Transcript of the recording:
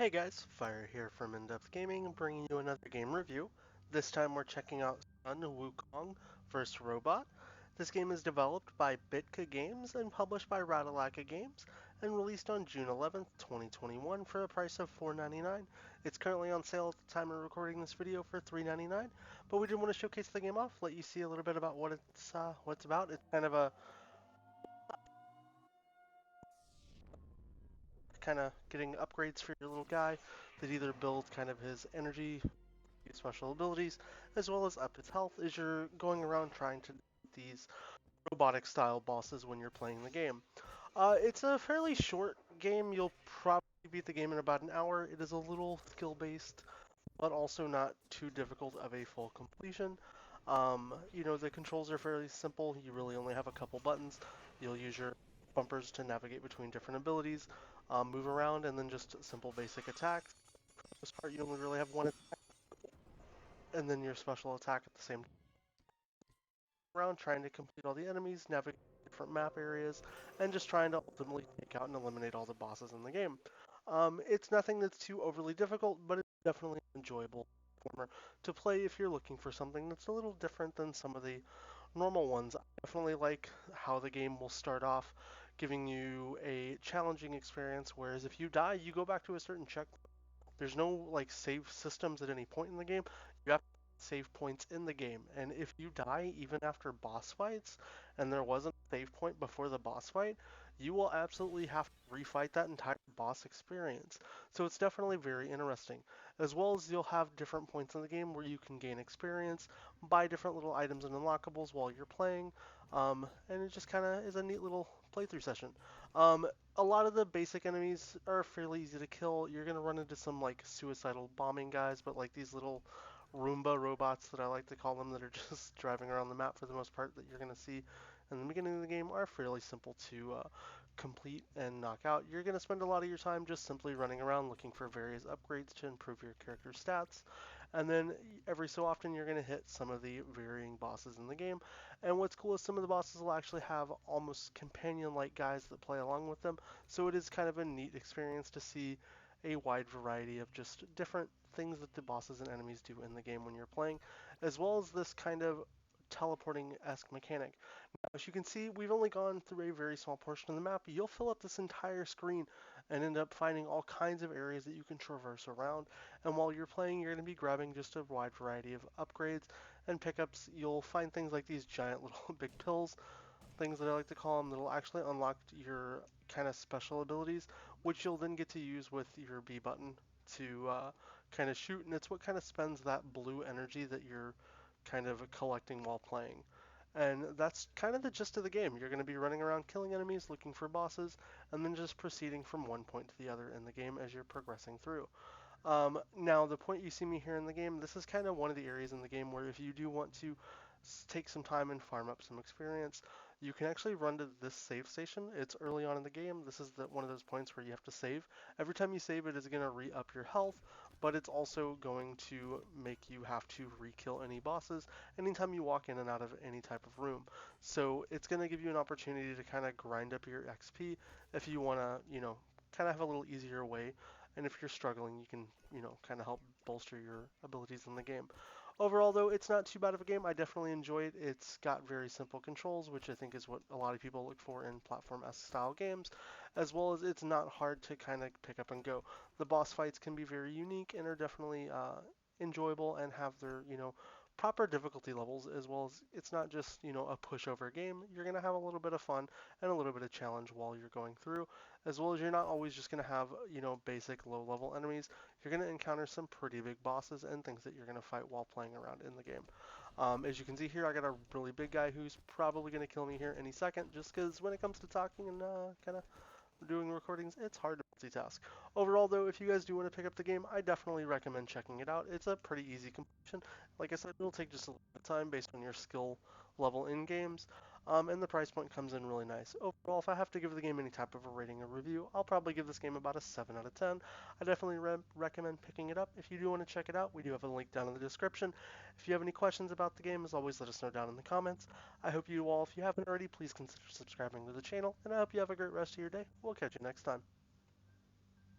Hey guys, Fire here from InDepth Gaming, bringing you another game review. This time we're checking out Sun Wukong vs. Robot. This game is developed by Bitka Games and published by Radalaka Games, and released on June 11th, 2021 for a price of $4.99. It's currently on sale at the time of recording this video for $3.99, but we did want to showcase the game off, let you see a little bit about what it's about. It's kind of a getting upgrades for your little guy that either build kind of his energy special abilities, as well as up its health as you're going around trying to beat these robotic style bosses when you're playing the game. It's a fairly short game. You'll probably beat the game in about an hour. It is a little skill based, but also not too difficult of a full completion. The controls are fairly simple. You really only have a couple buttons. You'll use your bumpers to navigate between different abilities, move around, and then just simple basic attacks. For the most part, you only really have one and then your special attack at the same time. Around trying to complete all the enemies, navigate different map areas, and just trying to ultimately take out and eliminate all the bosses in the game. It's nothing that's too overly difficult, but it's definitely an enjoyable platformer to play if you're looking for something that's a little different than some of the normal ones. I definitely like how the game will start off giving you a challenging experience, whereas if you die, you go back to a certain checkpoint. There's no like save systems at any point in the game. You have to save points in the game, and if you die even after boss fights, and there wasn't a save point before the boss fight, you will absolutely have to refight that entire boss experience. So it's definitely very interesting. As well as you'll have different points in the game where you can gain experience, buy different little items and unlockables while you're playing, and it just kind of is a neat little playthrough session. Um, a lot of the basic enemies are fairly easy to kill. You're gonna run into some like suicidal bombing guys, but like these little Roomba robots that I like to call them that are just driving around the map for the most part that you're gonna see in the beginning of the game are fairly simple to complete and knock out. You're gonna spend a lot of your time just simply running around looking for various upgrades to improve your character's stats, and then every so often you're gonna hit some of the varying bosses in the game. And what's cool is some of the bosses will actually have almost companion-like guys that play along with them, so it is kind of a neat experience to see a wide variety of just different things that the bosses and enemies do in the game when you're playing, as well as this kind of teleporting-esque mechanic. Now, as you can see, we've only gone through a very small portion of the map. You'll fill up this entire screen and end up finding all kinds of areas that you can traverse around. And while you're playing, you're going to be grabbing just a wide variety of upgrades and pickups. You'll find things like these giant little big pills, things that I like to call them, that'll actually unlock your kind of special abilities, which you'll then get to use with your B button to kind of shoot, and it's what kind of spends that blue energy that you're kind of collecting while playing. And that's kind of the gist of the game. You're going to be running around killing enemies, looking for bosses, and then just proceeding from one point to the other in the game as you're progressing through. Now, the point you see me here in the game, this is kind of one of the areas in the game where if you do want to take some time and farm up some experience, you can actually run to this save station. It's early on in the game. This is one of those points where you have to save. Every time you save, it is going to re-up your health, but it's also going to make you have to re-kill any bosses anytime you walk in and out of any type of room. So it's going to give you an opportunity to kind of grind up your XP if you want to, kind of have a little easier way, and if you're struggling, you can, kind of help bolster your abilities in the game. Overall, though, it's not too bad of a game. I definitely enjoy it. It's got very simple controls, which I think is what a lot of people look for in platform-esque style games, as well as it's not hard to kind of pick up and go. The boss fights can be very unique and are definitely enjoyable and have their, proper difficulty levels, as well as it's not just, a pushover game. You're going to have a little bit of fun and a little bit of challenge while you're going through, as well as you're not always just going to have, basic low-level enemies. You're going to encounter some pretty big bosses and things that you're going to fight while playing around in the game. As you can see here, I got a really big guy who's probably going to kill me here any second, just because when it comes to talking and kind of doing recordings, it's hard to multitask. Overall, though, if you guys do want to pick up the game, I definitely recommend checking it out. It's a pretty easy completion. Like I said, it'll take just a little bit of time based on your skill level in games, and the price point comes in really nice. Overall, if I have to give the game any type of a rating or review, I'll probably give this game about a 7 out of 10. I definitely recommend picking it up. If you do want to check it out, we do have a link down in the description. If you have any questions about the game, as always, let us know down in the comments. I hope you all, if you haven't already, please consider subscribing to the channel, and I hope you have a great rest of your day. We'll catch you next time.